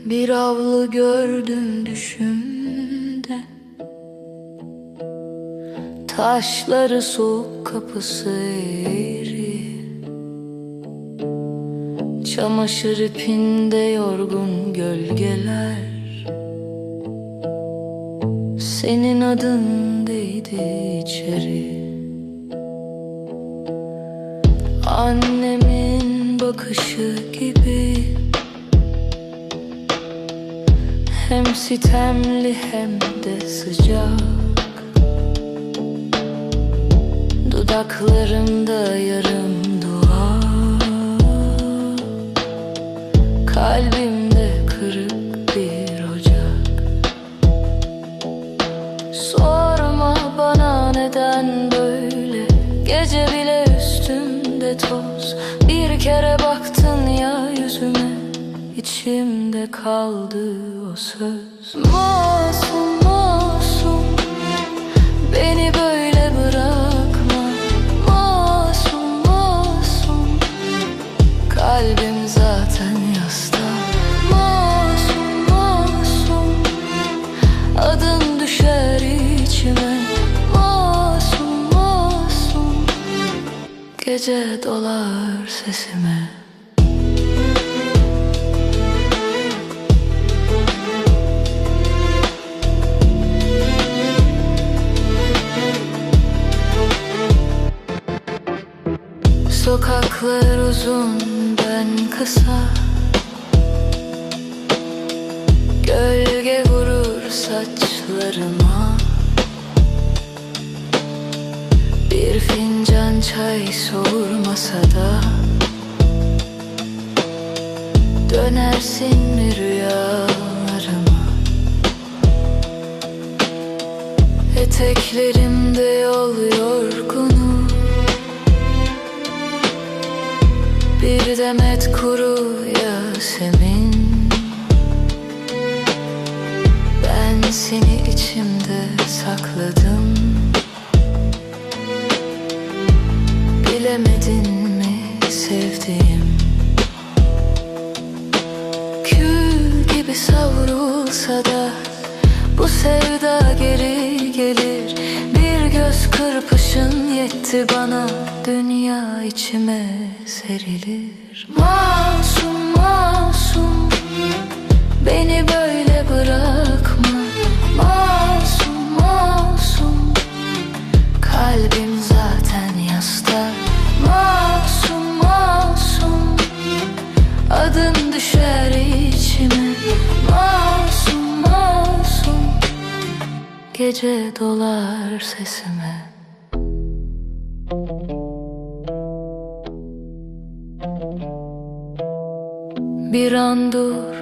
Bir avlu gördüm düşümde, taşları soğuk, kapısı eğri. Çamaşır ipinde yorgun gölgeler, senin adın değdi içeri. Annemin bakışı gibi, hem sitemli hem de sıcak. Dudaklarımda yarım dua, kalbimde kırık bir ocak. Sorma bana neden böyle, gece bile üstümde toz. Bir kere baktın ya yüzüme, İçimde kaldı o söz. Masum masum, beni böyle bırakma. Masum masum, kalbim zaten yasta. Masum masum, adın düşer içime. Masum masum, gece dolar sesime. Sokaklar uzun, ben kısa. Gölge vurur saçlarıma. Bir fincan çay soğur masada. Dönersin mi rüyalarıma? Eteklerimde yol yorgunu, bir demet kuru yasemin. Ben seni içimde sakladım. Bilemedin mi sevdiğim? Kül gibi savrulsa da bu sevda geri gelir. Bir göz kırpışın yetti bana, dünya içime serilir. Masum masum, beni böyle bırakma. Masum masum, kalbim zaten yasta. Masum masum, adın düşer içime. Masum masum, gece dolar sesime. Bir an dur,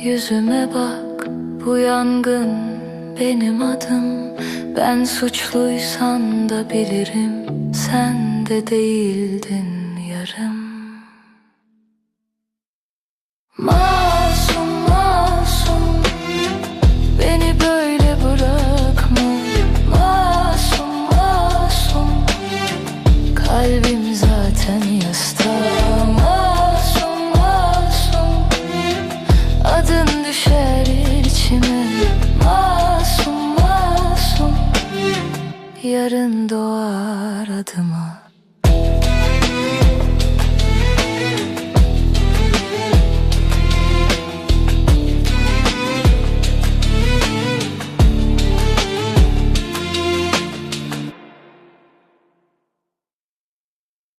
yüzüme bak. Bu yangın benim adım. Ben suçluysan da bilirim, sen de değildin yarım. Masum masum, beni böyle bırakma. Masum masum, kalbim zaten yasta. Masum masum, adın düşer içime. Masum masum, yarın doğar adıma.